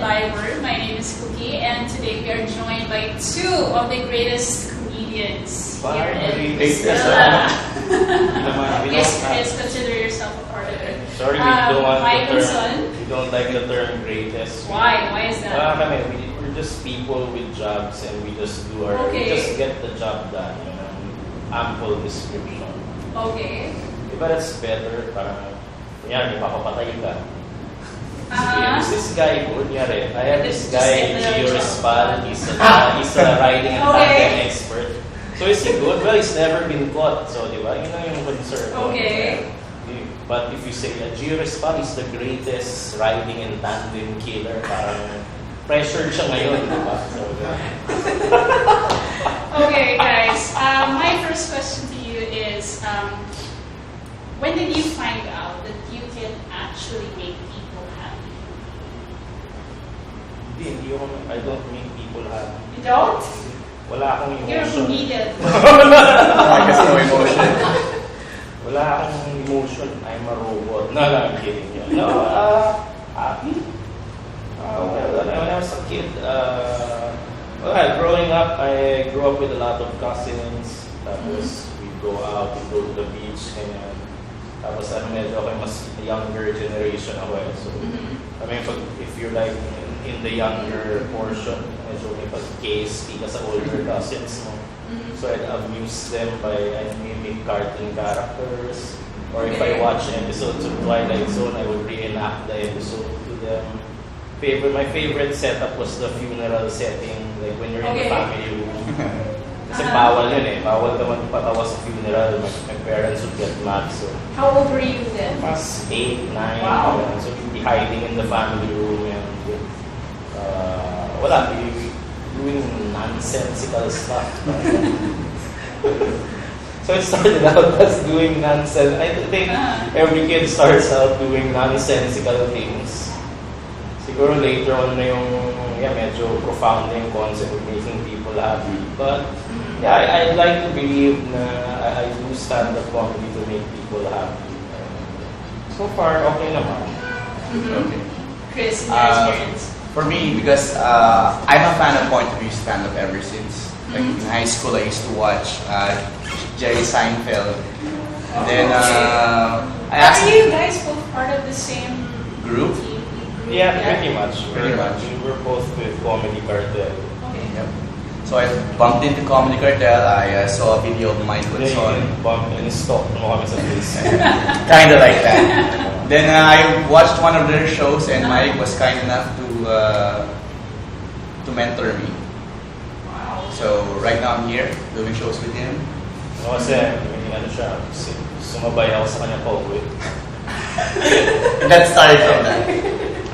Liver. My name is Cookie, and today we are joined by two of the greatest comedians here in Bacula. Yes, Chris, consider yourself a part of it. Sorry, we don't want Hi, the term. Unson. We don't like the term greatest. Why? Why is that? We're just people with jobs, and we just do our. Okay. We just get the job done. You know, ample description. Okay. Diba that's better? Parang, kunyari, mapapatay ka. Is this guy good? Kunyari, I have this guy, Gio Rispal. He's a riding and tandem expert. So is he good? Well, he's never been caught. So, di ba? Yun lang yung concern. Okay. But if you say, Gio Rispal is the greatest riding and tandem killer, parang pressured siya ngayon, di ba? So, Okay, guys. My first question to you is, when did you find out that you can actually make people happy? I don't make people happy. You don't? Wala akong emotion. You're a comedian. I guess no emotion. Wala akong emotion. I'm a robot. No, I'm kidding you. No, happy? When I was a kid, growing up, I grew up with a lot of cousins. Tapos, we go out, we go to the beach, ganyan. Tapos, medyo ako mas younger generation ako eh. So, I mean, if you're like in the younger portion, medyo may pag-KSP ka sa older cousins mo. So, I'd amuse them by mimic cartoon characters. Or if I watch episodes of Twilight Zone, I would reenact the episode to them. My favorite setup was the funeral setting, like when you're in the family room. Kasi bawal yun eh. Bawal naman patawa sa funeral. My parents would get mad. So, How old were you then? mas 8, 9. Wow. So we'd be hiding in the family room and doing nonsensical stuff. So it started out as doing nonsense. I think every kid starts out doing nonsensical things. Siguro later on na yung medyo profound yung concept of making people happy. But yeah, I'd like to believe na I do stand-up comedy to make people happy. So far, okay naman. Okay. Chris, your experience? For me, because I'm a fan of point of view stand-up ever since. Like in high school, I used to watch Jerry Seinfeld. And then I asked. Are you guys both part of the same group? Yeah, pretty much. Pretty much. We're both with Comedy Cartel. Okay. Yep. So I bumped into Comedy Cartel. I saw a video of Mike Unson. Bump and stalk mo kami sa face. Kind of like that. Then I watched one of their shows, and Mike was kind enough to mentor me. Wow. So right now I'm here doing shows with him. Kasi ano siya, sumabay ako sa kanya pauwi. And that started from that.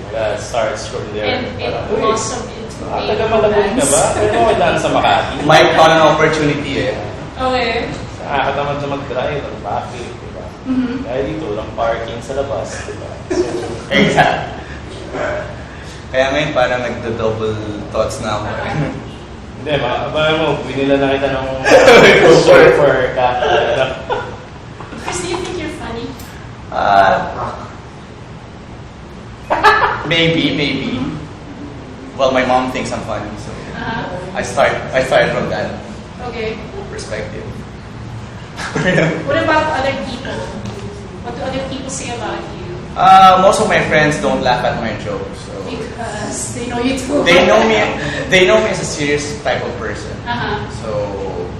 That starts from there. And it blossomed into a taga-malabog ka ba? Pero ako daan sa Makati. Mike found an opportunity eh. Okay. Nakakatamad na mag-drive, ang traffic, diba? Kaya dito, walang parking sa labas, diba? So, Exact. Kaya ngayon parang nagdo-double thoughts na ako. hindi, makakabaya mo, binila na kita ng chauffeur ka. Chris, do you think you're funny? Maybe. Well, my mom thinks I'm funny, so I started from that Okay. perspective. What about other people? What do other people say about you? Most of my friends don't laugh at my jokes, so Because they know you too. they know me as a serious type of person. So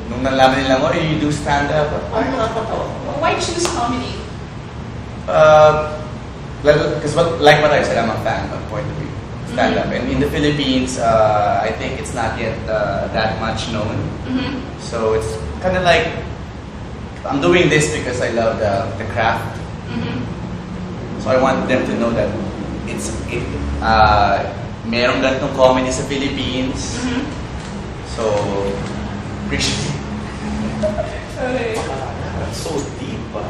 nung nalaman nila, oh, you do stand up, parang nakakatawa. Why choose comedy? Because like what I said, I'm a fan of point of view stand up, and in the Philippines, I think it's not yet that much known. So it's kind of like I'm doing this because I love the craft. So I want them to know that merong ganitong comedy sa Philippines. So appreciate. Okay. That's so deep, Well,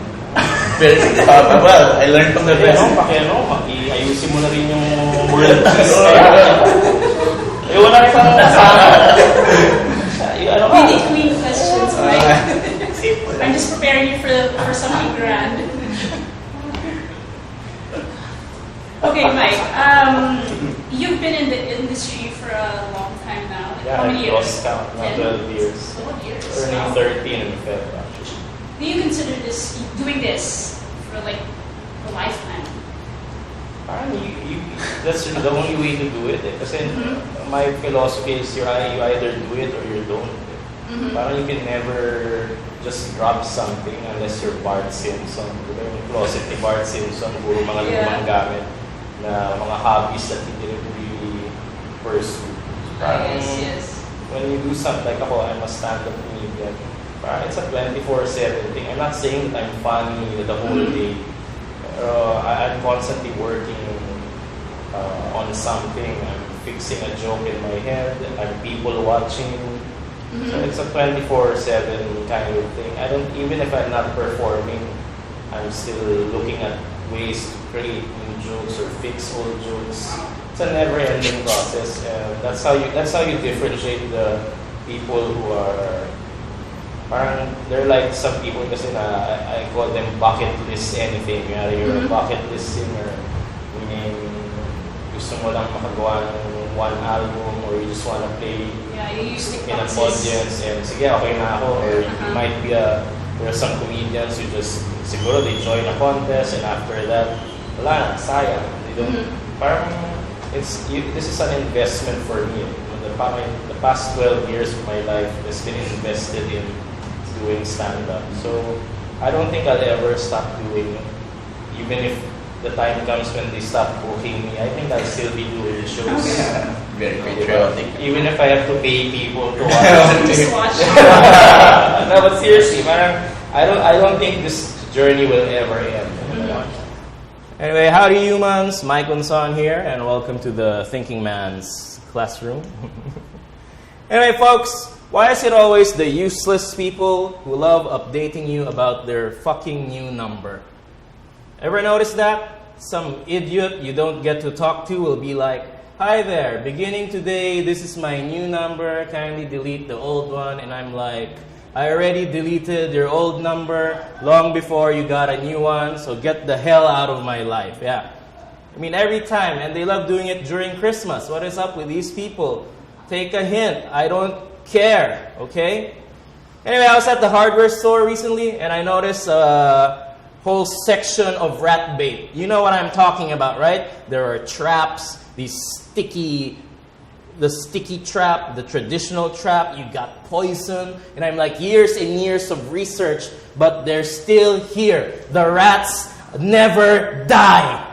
I learned from the best. Ayusin mo na rin yung world peace. Wala rin kang kasama. We need queen questions, right? I'm just preparing you for something grand. Okay, Mike. You've been in the industry for a long time now. Like, how many I years? lost count, now 12 years. 12 years. Turning Wow. 13 in Feb, actually. Do you consider doing this for like a lifetime? Parang that's the only way to do it. Kasi my philosophy is you either do it or you don't. Parang you can never just drop something unless you're Bart Simpson. Diba yung closet ni Bart Simpson, puro mga lumang gamit na mga hobbies that he didn't really pursue. Parang Yes. when you do something like ako, I'm a stand-up comedian. Parang it's a 24/7 thing. I'm not saying that I'm funny the whole day. I'm constantly working on something. I'm fixing a joke in my head. I'm people watching. So it's a 24/7 kind of thing. Even if I'm not performing, I'm still looking at ways to create new jokes or fix old jokes. It's a never-ending process, and that's how you differentiate the people who are. Parang they're like some people kasi na I call them bucket list anything. You're a bucket list singer, meaning gusto mo lang makagawa ng one album or you just wanna play You use in an audience and sige okay na ako. Or you might be there are some comedians who just siguro they join a contest and after that wala na, sayang. They don't parang this is an investment for me. The past 12 years of my life has been invested in doing stand-up. So I don't think I'll ever stop doing it. Even if the time comes when they stop booking me, I think I'll still be doing shows. Very patriotic. Even if I have to pay people to watch. Just watch. No, but seriously, I don't think this journey will ever end. Anyway, howdy humans, Mike Unson here, and welcome to the Thinking Man's classroom. Anyway, folks, why is it always the useless people who love updating you about their fucking new number? Ever notice that? Some idiot you don't get to talk to will be like, "Hi there, beginning today, this is my new number, kindly delete the old one." And I'm like, "I already deleted your old number long before you got a new one, so get the hell out of my life." Yeah. I mean, every time, and they love doing it during Christmas. What is up with these people? Take a hint. I don't care, okay? Anyway, I was at the hardware store recently, and I noticed a whole section of rat bait. You know what I'm talking about, right? There are traps, the sticky trap, the traditional trap, you got poison, and I'm like, years and years of research, but they're still here. The rats never die.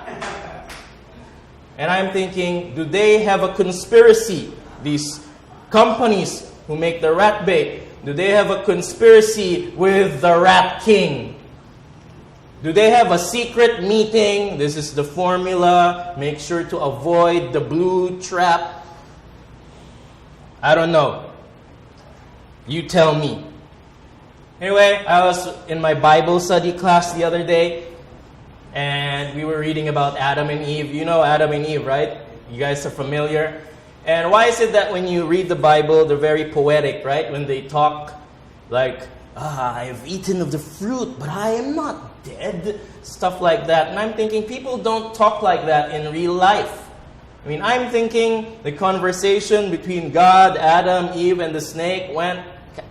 And I'm thinking, do they have a conspiracy? These companies who make the rat bait, do they have a conspiracy with the Rat King? Do they have a secret meeting? This is the formula. Make sure to avoid the blue trap. I don't know. You tell me. Anyway, I was in my Bible study class the other day, and we were reading about Adam and Eve. You know Adam and Eve, right? You guys are familiar. And why is it that when you read the Bible, they're very poetic, right? When they talk like, I have eaten of the fruit, but I am not dead. Stuff like that. And I'm thinking, people don't talk like that in real life. I mean, I'm thinking the conversation between God, Adam, Eve, and the snake went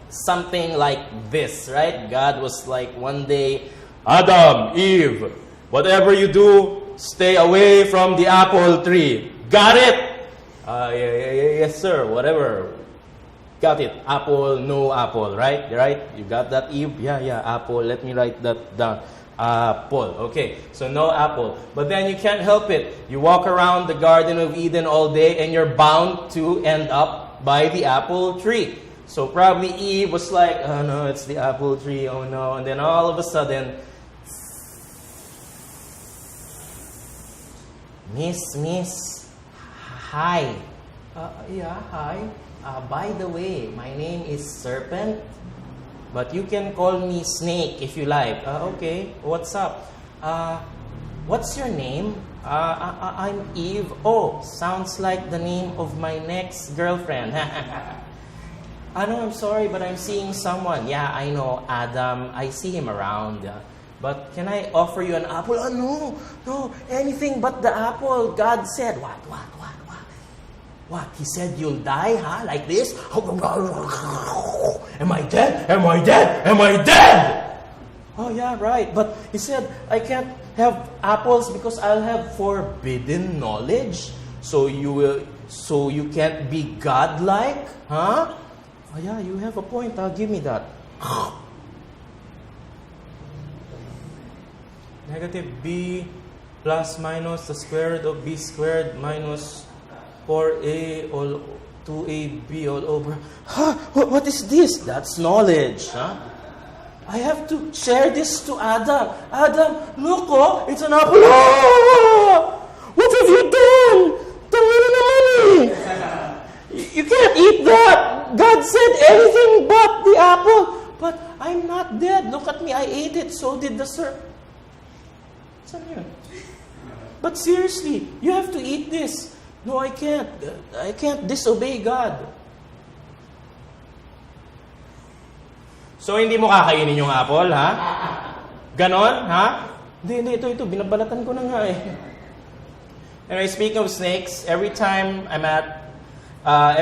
something like this, right? God was like one day, "Adam, Eve, whatever you do, stay away from the apple tree. Got it? Yes, sir, whatever. Got it. Apple, no apple, right? Right? You got that, Eve? Yeah, apple. Let me write that down. Apple. Okay, so no apple. But then you can't help it. You walk around the Garden of Eden all day and you're bound to end up by the apple tree. So probably Eve was like, "Oh no, it's the apple tree, oh no." And then all of a sudden, Miss, hi. Yeah, hi. By the way, my name is Serpent, but you can call me Snake if you like. Okay, what's up? What's your name? I'm Eve. Oh, sounds like the name of my next girlfriend. I know, I'm sorry, but I'm seeing someone. Yeah, I know, Adam. I see him around. But can I offer you an apple? Oh, no, anything but the apple. God said, what? What? He said you'll die, huh? Like this? Am I dead? Am I dead? Am I dead? Oh, yeah, right. But he said, I can't have apples because I'll have forbidden knowledge. So you can't be godlike, huh? Oh, yeah, you have a point. Give me that. Negative b plus minus the square root of b squared minus 4a all 2ab all over. Huh? What is this? That's knowledge. Huh? I have to share this to Adam. Adam, look, oh, it's an apple. Oh, what have you done? You can't eat that. God said anything but the apple. But I'm not dead. Look at me. I ate it. So did the serpent. But seriously, you have to eat this. No, I can't. I can't disobey God. So, hindi mo kakainin yung apple, ha? Ganon, ha? Hindi, ito, binabalatan ko na nga eh. Anyway, speaking of snakes, every time I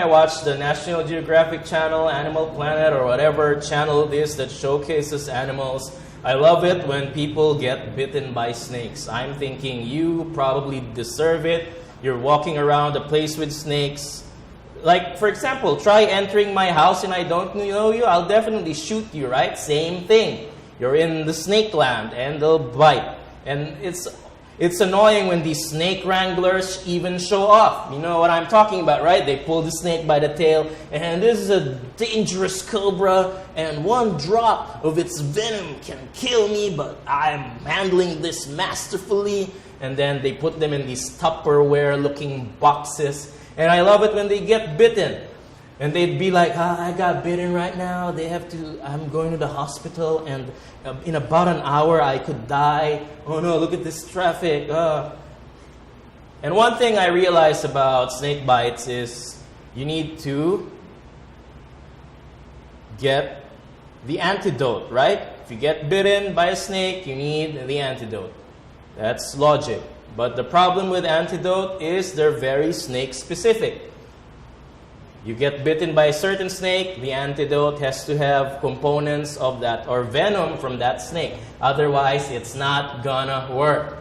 watch the National Geographic Channel, Animal Planet, or whatever channel it is that showcases animals, I love it when people get bitten by snakes. I'm thinking, you probably deserve it. You're walking around a place with snakes. Like, for example, try entering my house and I don't know you, I'll definitely shoot you, right? Same thing. You're in the snake land and they'll bite. And it's annoying when these snake wranglers even show off. You know what I'm talking about, right? They pull the snake by the tail, and this is a dangerous cobra, and one drop of its venom can kill me, but I'm handling this masterfully. And then they put them in these Tupperware-looking boxes. And I love it when they get bitten. And they'd be like, I got bitten right now. I'm going to the hospital, and in about an hour I could die. Oh no, look at this traffic. And one thing I realized about snake bites is you need to get the antidote, right? If you get bitten by a snake, you need the antidote. That's logic. But the problem with antidote is they're very snake specific. You get bitten by a certain snake, the antidote has to have components of that or venom from that snake. Otherwise, it's not gonna work.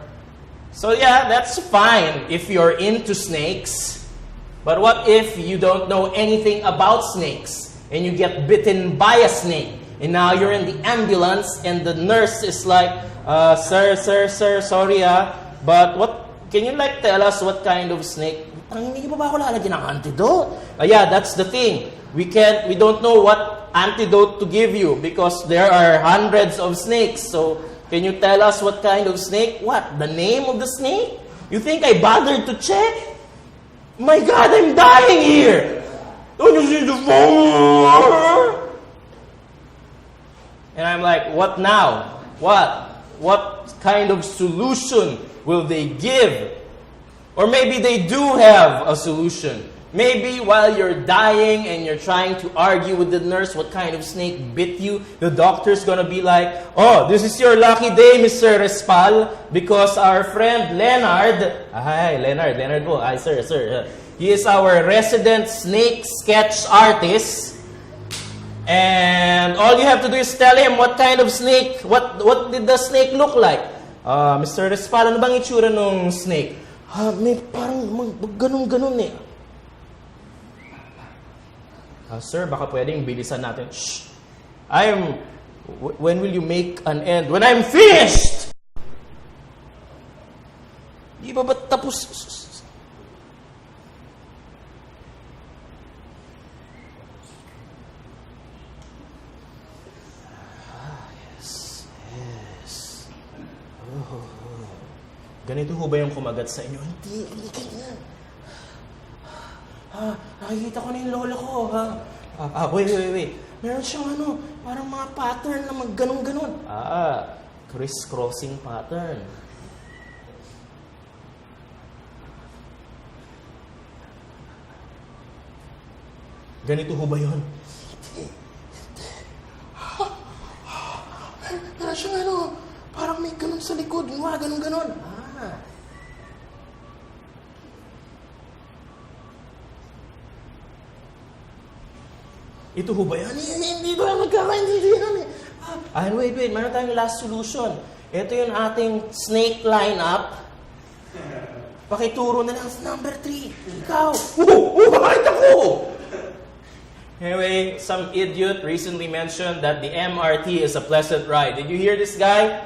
So yeah, that's fine if you're into snakes. But what if you don't know anything about snakes and you get bitten by a snake? And now you're in the ambulance and the nurse is like, sir, sorry but can you tell us what kind of snake? Hindi mo ba ako lalagyan ng antidote? Yeah, that's the thing. We don't know what antidote to give you because there are hundreds of snakes. So, can you tell us what kind of snake? What? The name of the snake? You think I bothered to check? My God, I'm dying here! Don't you see the phone? And I'm like, what now? What kind of solution will they give? Or maybe they do have a solution. Maybe while you're dying and you're trying to argue with the nurse what kind of snake bit you, the doctor's gonna be like, oh, this is your lucky day, Mr. Respal, because our friend Leonard, Leonard po, sir, he is our resident snake sketch artist. And all you have to do is tell him what kind of snake, what did the snake look like? Mr. Respal, ano bang itsura nung snake? May parang ganun eh. Sir, baka pwedeng bilisan natin. Shh! When will you make an end? When I'm finished! Di ba tapos? Yes. Oh. Ganito ho ba yung kumagat sa inyo? Hindi ganyan. Nakikita ko na yung lola ko. Wait. Meron siyang parang mga pattern na magganon-ganon. Criss-crossing pattern. Ganito ho ba yun? Hindi. Meron siyang sa likod, ganun. Ito ho ba yan? Hindi ba magkakaintindihan eh? Wait, meron tayong last solution. Ito yung ating snake lineup. Pakituro na lang sa number 3. Ikaw. Bakit ako? Anyway, some idiot recently mentioned that the MRT is a pleasant ride. Did you hear this guy?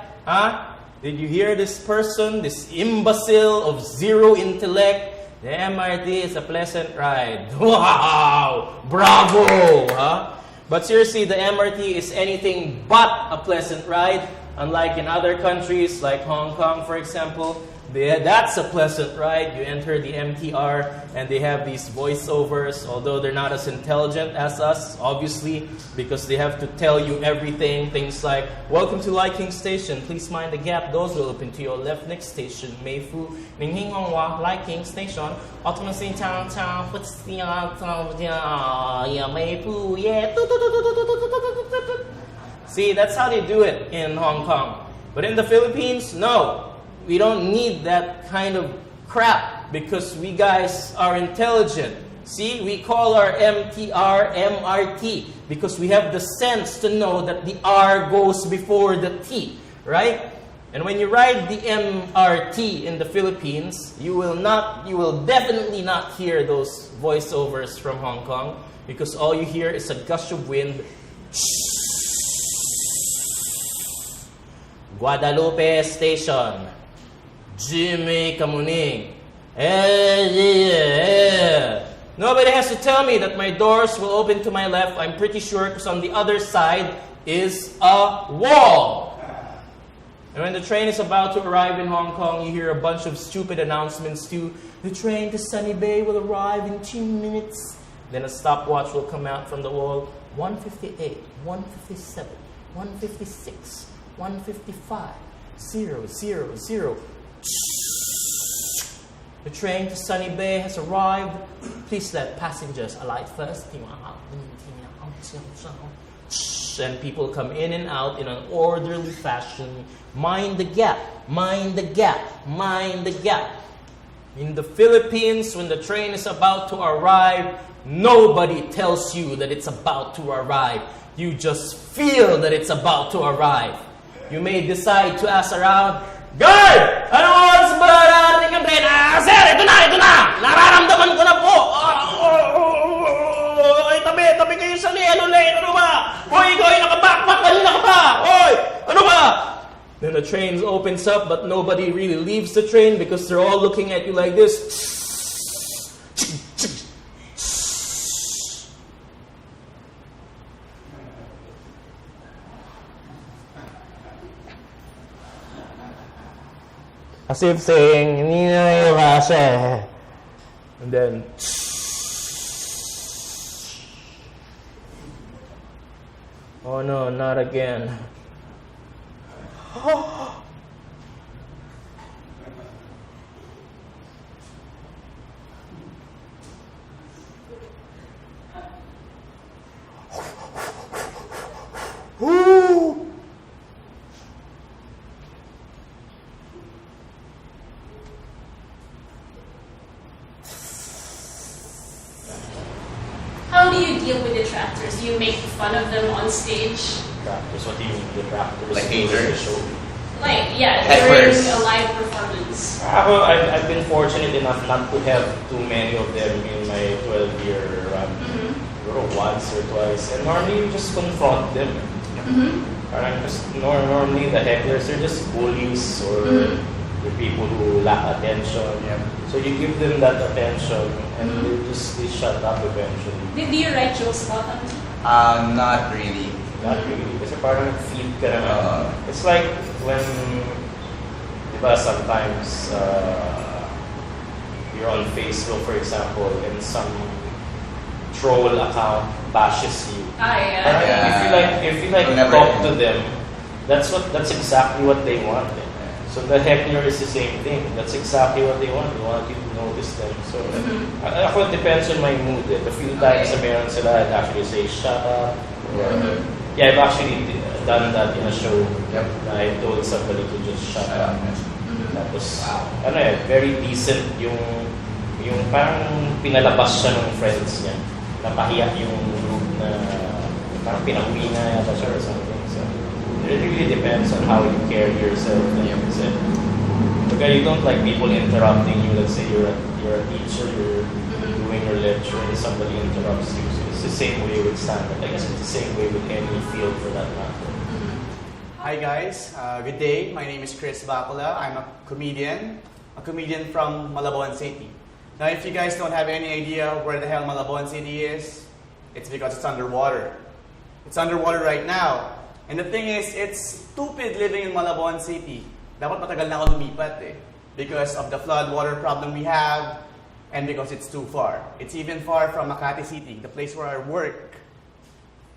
Did you hear this person, this imbecile of zero intellect? The MRT is a pleasant ride. Wow! Bravo! But seriously, the MRT is anything but a pleasant ride. Unlike in other countries, like Hong Kong, for example, that's a pleasant ride. You enter the MTR and they have these voiceovers, although they're not as intelligent as us, obviously, because they have to tell you everything. Things like, welcome to Liking Station. Please mind the gap. Doors will open to your left. Next station, Meifu. Ninghing Hongwa, Liking Station. Automacy Chang Chang, Meifu, yeah. See, that's how they do it in Hong Kong. But in the Philippines, no. We don't need that kind of crap because we guys are intelligent. See, we call our MTR MRT because we have the sense to know that the R goes before the T, right? And when you ride the MRT in the Philippines, you will definitely not hear those voiceovers from Hong Kong because all you hear is a gush of wind. Guadalupe Station. Jimmy Kamuning. Nobody has to tell me that my doors will open to my left. I'm pretty sure because on the other side is a wall. And when the train is about to arrive in Hong Kong, you hear a bunch of stupid announcements too. The train to Sunny Bay will arrive in 2 minutes. Then a stopwatch will come out from the wall. 1:58, 1:57, 1:56, 1:55, 0:00. The train to Sunny Bay has arrived. Please let passengers alight first. And people come in and out in an orderly fashion. Mind the gap, mind the gap, mind the gap. In the Philippines, when the train is about to arrive, nobody tells you that it's about to arrive. You just feel that it's about to arrive. You may decide to ask around, Guard! Anong oras ba narating ang train? Sir, ito na! Nararamdaman ko na po! Ay, tabi kayo sa ano ba? Hoy, ikaw ay nakabackpack! Kanina ka ba? Hoy! Ano ba? Then the train opens up, but nobody really leaves the train because they're all looking at you like this. As if saying, hindi na yung kasi. And then, oh no, not again. How do you deal with detractors? Do you make fun of them on stage? Detractors? What do you mean detractors? Like haters? Like, yeah, Heckers. during a live performance. I've been fortunate enough not to have too many of them in my 12-year run. Once or twice. And normally you just confront them. Parang just normally the hecklers are just bullies or the people who lack attention. So you give them that attention and they shut up eventually. Did you write jokes about them? Not really. Not really. Kasi parang feed ka naman. It's like when, diba, sometimes you're on Facebook, for example, and some troll account bashes you. If you like talk to them, that's exactly what they want. So the heckler is the same thing. That's exactly what they want. They want you to notice them. So ako, it depends on my mood. A few times na meron sila, I'd actually say, shut up. Or, yeah, I've actually done that in a show. Yep. I told somebody to just shut up. Tapos, Wow. very decent yung parang pinalabas siya ng friends niya. Napahiya yung group na parang pinauwi na yata siya or something. So, it really depends on how you carry yourself. Because you don't like people interrupting you. Let's say you're a teacher, you're doing your lecture, and somebody interrupts you. So it's the same way with stand-up. I guess it's the same way with any field for that matter. Hi guys, good day. My name is Bacula. I'm a comedian from Malabon City. Now if you guys don't have any idea where the hell Malabon City is, it's because it's underwater. It's underwater right now. And the thing is, it's stupid living in Malabon City. Dapat matagal na ako lumipat because of the flood water problem we have and because it's too far. It's even far from Makati City, the place where I work.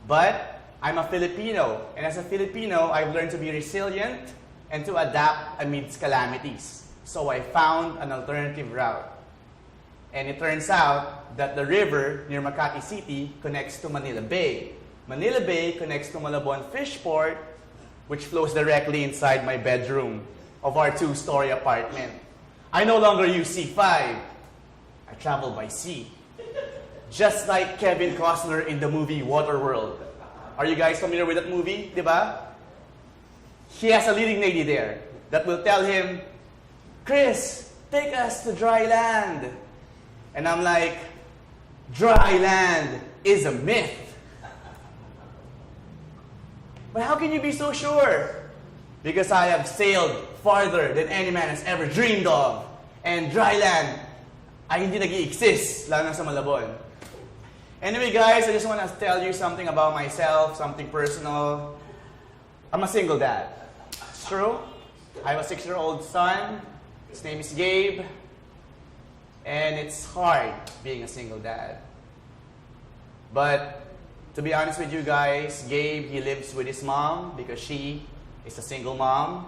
But I'm a Filipino, and as a Filipino, I've learned to be resilient and to adapt amidst calamities. So I found an alternative route. And it turns out that the river near Makati City connects to Manila Bay. Manila Bay connects to Malabon Fishport, which flows directly inside my bedroom of our 2-story apartment. I no longer use C5. I travel by sea. Just like Kevin Costner in the movie Waterworld. Are you guys familiar with that movie? Diba? He has a leading lady there that will tell him, Chris, take us to dry land. And I'm like, dry land is a myth. But how can you be so sure? Because I have sailed farther than any man has ever dreamed of. And dry land ay hindi nag-i-exist, lalo na sa Malabon. Anyway guys, I just want to tell you something about myself, something personal. I'm a single dad. It's true. I have a 6-year-old son. His name is Gabe. And it's hard being a single dad. But to be honest with you guys, Gabe, he lives with his mom because she is a single mom.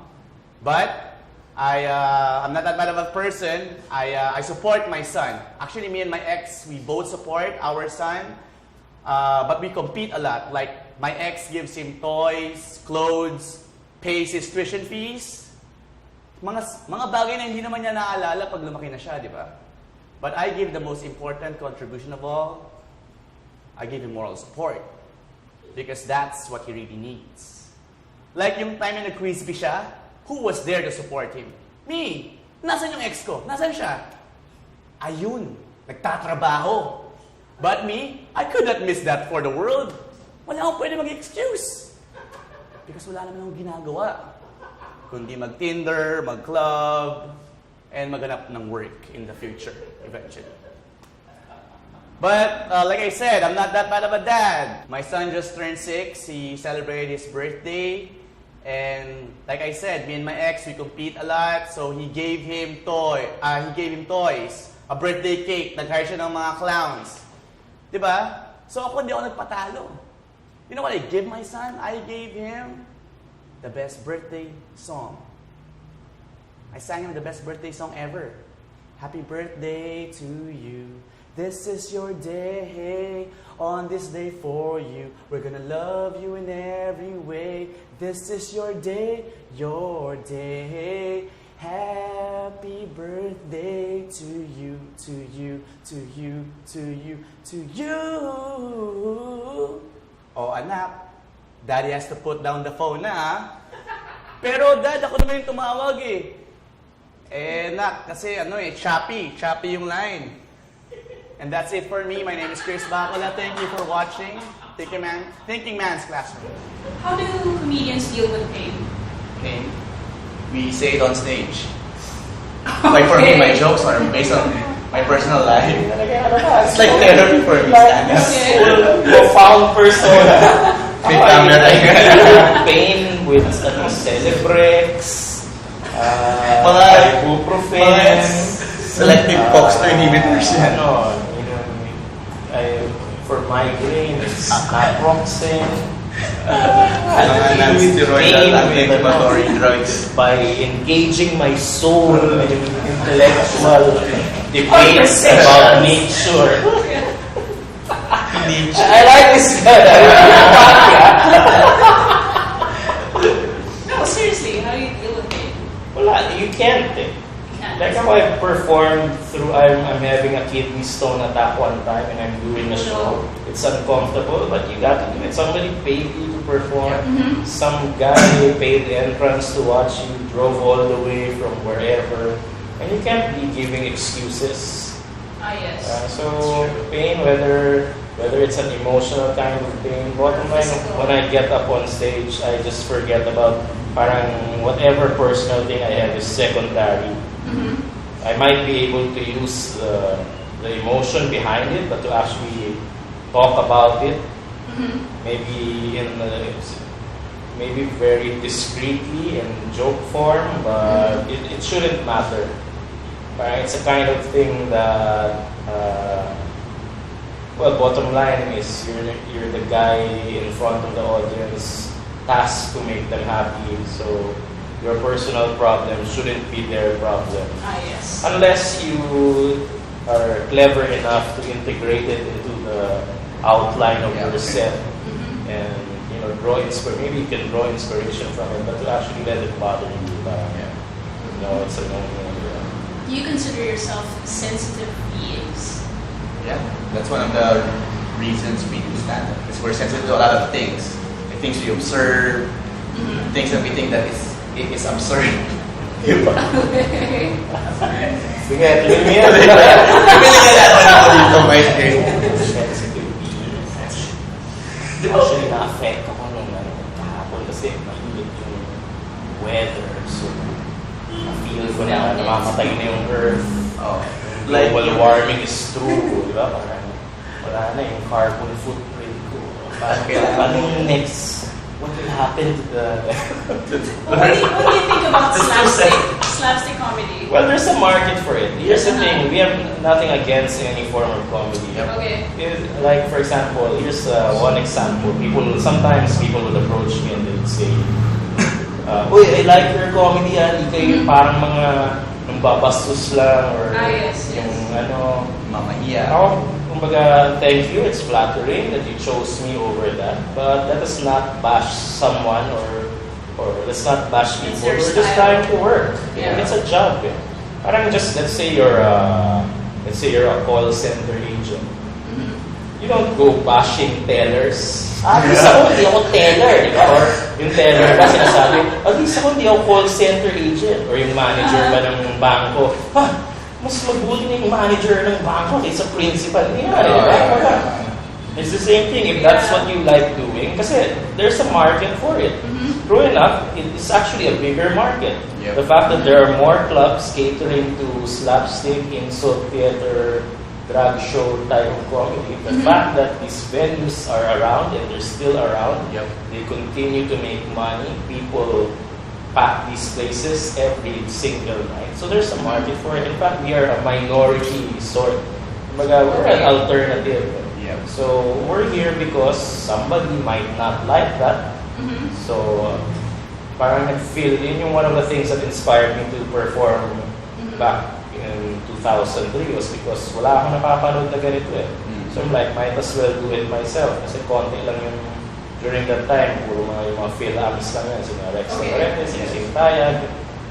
But I'm not that bad of a person. I support my son. Actually, me and my ex, we both support our son. But we compete a lot. Like, my ex gives him toys, clothes, pays his tuition fees. Mga bagay na hindi naman niya naaalala pag lumaki na siya, di ba? But I give the most important contribution of all. I give him moral support. Because that's what he really needs. Like yung time na nag-quiz siya, who was there to support him? Me! Nasaan yung ex ko? Nasaan siya? Ayun, nagtatrabaho. But me, I could not miss that for the world. Wala akong pwede mag-excuse. Because wala naman akong ginagawa. Kundi mag-Tinder, mag-club, and maghanap ng work in the future, eventually. But, like I said, I'm not that bad of a dad. My son just turned 6. He celebrated his birthday. And, like I said, me and my ex, we compete a lot. So, he gave him toys. A birthday cake. Nag-hire siya ng mga clowns. Diba? So, ako hindi ako nagpatalo. You know what I give my son? I gave him the best birthday song. I sang him the best birthday song ever. Happy birthday to you. This is your day. On this day for you. We're gonna love you in every way. This is your day, your day. Happy birthday to you, to you, to you, to you, to you. Oh, anak, Daddy has to put down the phone na. Pero Dad, ako naman yung tumawag eh. Nak, kasi choppy yung line. And that's it for me. My name is Bacula. Thank you for watching. Thinking Man's Classroom. How do comedians deal with pain? Pain? We say it on stage. Like for me, my jokes are based on my personal life. It's like therapy for me. Profound person. May camera. Pain with Celebrex, ibuprofen, selective COX-2 inhibitors yan. For migraines, naproxen, non-steroidal anti-inflammatory drugs. By engaging my soul in intellectual debates about nature. I like this guy. Wala, you can't eh. Like how I performed through, I'm having a kidney stone attack one time and I'm doing a show. It's uncomfortable, but you got to do it. Somebody paid you to perform. Some guy paid the entrance to watch you, drove all the way from wherever. And you can't be giving excuses. Yes. So pain, whether it's an emotional kind of pain, bottom line, when I get up on stage, I just forget about parang whatever personal thing I have is secondary. I might be able to use the emotion behind it, but to actually talk about it, maybe maybe very discreetly in joke form, but it shouldn't matter. Right? It's a kind of thing that, bottom line is you're the guy in front of the audience, tasked to make them happy. So your personal problem shouldn't be their problem. Yes. Unless you are clever enough to integrate it into the outline of your set and draw inspiration. Maybe you can draw inspiration from it, but to actually let it bother you, it's a no-no. Do you consider yourself sensitive beings? Yeah, that's one of the reasons we do stand-up. Because we're sensitive to a lot of things. The things we observe, things that we think that is absurd. Diba? Sige, tuloy mo yan. Actually, na-affect ako nung kahapon kasi mahilig yung weather. So, na-feel ko na namamatay na yung earth. Global warming is true, di ba? Parang wala na yung carbon footprint ko. Parang yung next, what will happen to the... What do you think about slapstick comedy? Well, there's a market for it. Here's the thing, we have nothing against any form of comedy. Okay. Like, for example, here's one example. Sometimes people would approach me and they would say, uy, I like your comedy, hindi kayo parang mga nambabastos lang or yung mamahiya. Ako, kumbaga, thank you, it's flattering that you chose me over that, but let us not bash someone or let's not bash people. We're just trying to work. Yeah. It's a job. Parang just, let's say you're a call center agent. You don't go bashing tellers. At least ako, hindi ako teller, di ba? Or yung teller ba sinasabi, at least ako, hindi ako call center agent. Or yung manager ba ng bangko, mas mabuti na yung manager ng bangko kaysa principal. Hindi nga, di ba? It's the same thing if that's what you like doing. Kasi there's a market for it. True enough, it's actually a bigger market. Yep. The fact that there are more clubs catering to slapstick, insult theater, drag show type of comedy. The fact that these venues are around and they're still around, they continue to make money. People pack these places every single night. So there's a market for it. In fact, we are a minority resort. We're an alternative. So we're here because somebody might not like that. So parang nag-feel, yun yung one of the things that inspired me to perform back in 2003 was because wala akong napapanood na ganito eh. So I'm like, might as well do it myself. Kasi konti lang yung, during that time, puro yung mga Phil-Ams lang yan. Sina Rex Navarrete, sina Sintayag.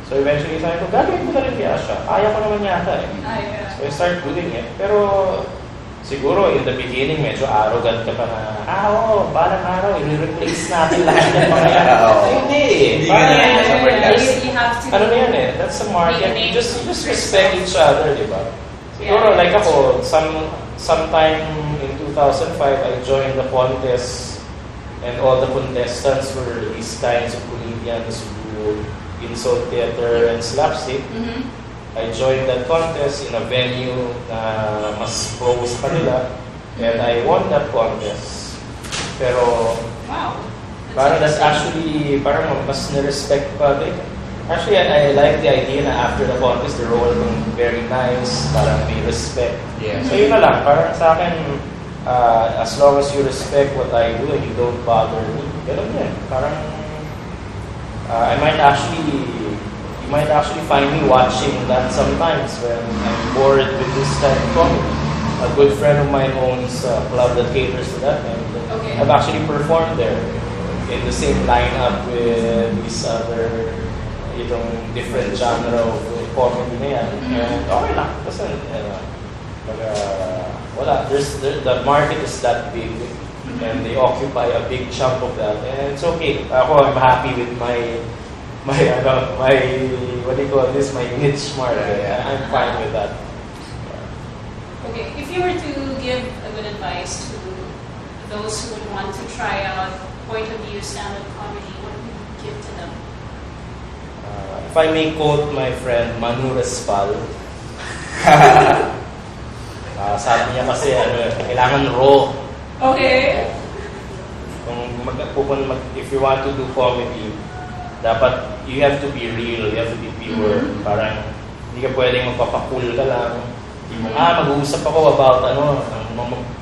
So eventually, sabi ko, gagawin ko na rin kaya siya. Kaya ko naman yata eh. So I started doing it. Pero siguro, in the beginning, medyo arrogant ka pa na, balang araw, i-replace natin lahat ng mga yan. Hindi eh. You have to... Ano na yan eh? That's a market. You just respect each other, di ba? Siguro, like ako, sometime in 2005, I joined the contest and all the contestants were these kinds of comedians who insult theater and slapstick. I joined that contest in a venue na mas pros pa nila and I won that contest. Pero, parang that's actually, parang mas nirespect pa din. Actually, I like the idea na after the contest, they're all very nice, parang may respect. So yun na lang, parang sa akin, as long as you respect what I do and you don't bother me, ganun yan. Parang, you might actually find me watching that sometimes when I'm bored with this type of comedy. A good friend of mine owns a club that caters to that, and I've actually performed there in the same lineup with these other itong different genre of comedy na yan. And okay lang. Kasi, wala. The market is that big. And they occupy a big chunk of that. And it's okay. I'm happy with my what do you call this? My niche market. I'm fine with that. Okay, if you were to give a good advice to those who would want to try out point of view stand-up comedy, what would you give to them? If I may quote my friend Manu Respal, sabi niya kasi kailangan raw. Okay. If you want to do comedy, dapat you have to be real, you have to be pure. Parang hindi ka pwedeng magpapakul ka lang. Mag-uusap ako about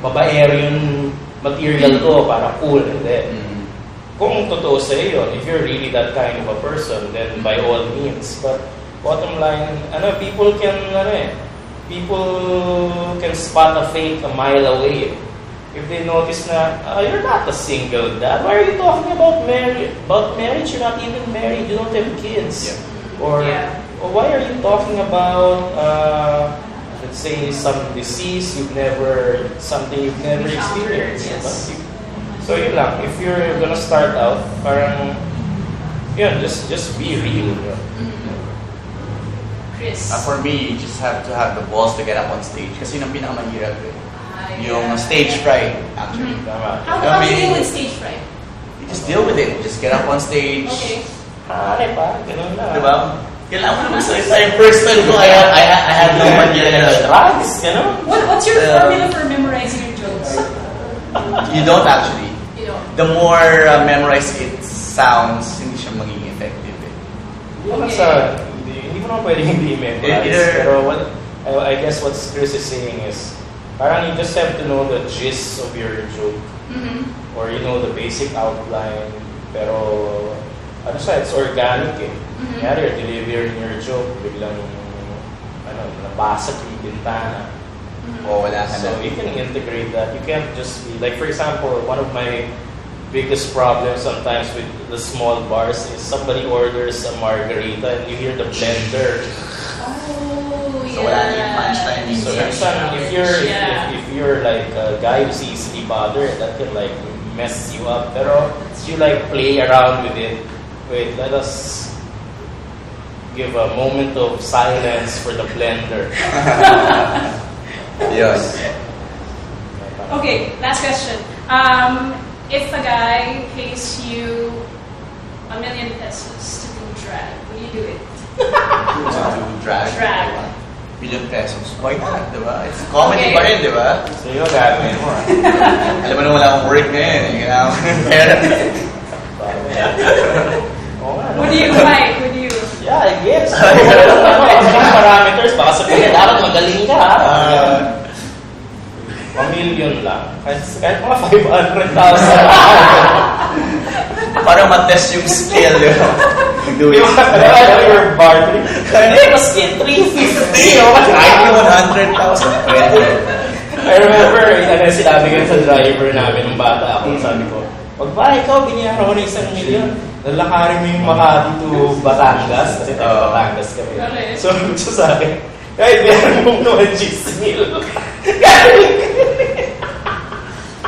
babaero yung material ko para cool. Hindi. Kung totoo sa iyo, if you're really that kind of a person, then by all means. But bottom line, people can spot a fake a mile away. If they notice na, you're not a single dad. Why are you talking about marriage? You're not even married. You don't have kids. Yeah. Or why are you talking about, let's say, some disease something you've never experienced? Yes. So yun lang. If you're gonna start out, parang, just be real. Chris. For me, you just have to have the balls to get up on stage. Kasi yun ang pinakamahirap yung stage fright, actually. How do you deal with stage fright? You just deal with it. Just get up on stage. Okay. Ganun lang. Diba? Kailangan mo naman sa yung person ko. I had no idea. Drugs, What's your formula for memorizing your jokes? You don't actually. You don't. The more memorized it sounds, hindi siya magiging effective. Hindi mo naman pwedeng hindi memorize. Pero I guess what Chris is saying is, parang you just have to know the gist of your joke. Or you know the basic outline. Pero, it's organic eh. Kaya you're delivering your joke, biglang, nabasa yung bintana. Wala ka So you can integrate that. You can't just be, like for example, one of my biggest problems sometimes with the small bars is somebody orders a margarita and you hear the blender. So wala na yung punchline. So if you're like a guy who's easily bothered, that can like mess you up. Pero you like play around with it. Wait, let us give a moment of silence for the blender. Yes. Okay, last question. If a guy pays you $1 million pesos to do drag, will you do it? To drag. $1 million pesos. Why not, diba? It's comedy pa rin, diba? So yun, gagawin mo. Alam mo na wala akong work ngayon. Kailangan ko ng pera. Would you like? Yeah, I guess. Yung parameters, baka sabihin, dapat magaling ka. 1 million lang. Kahit mga 500,000. Para matest yung skill, diba? Your bartering. Hindi, maski 350. Kahit yung 100,000. I remember, sinabi ko sa driver namin nung bata ako, sabi ko, pag ba ikaw, biniyara ko ng 1 million, lalakarin mo yung Makati to Batangas, kasi tayo Batangas kami. Okay. So, siya sa akin, kahit biyaran mo naman 6 mil.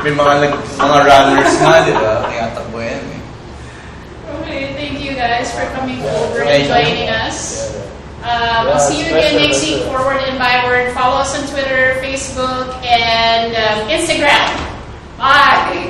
May mga runners nga, diba? Kaya takbo yan eh. Okay, thank you guys for coming over and Thank you. joining us. We'll see you again next week, Forward and Byword. Follow us on Twitter, Facebook, and Instagram. Bye!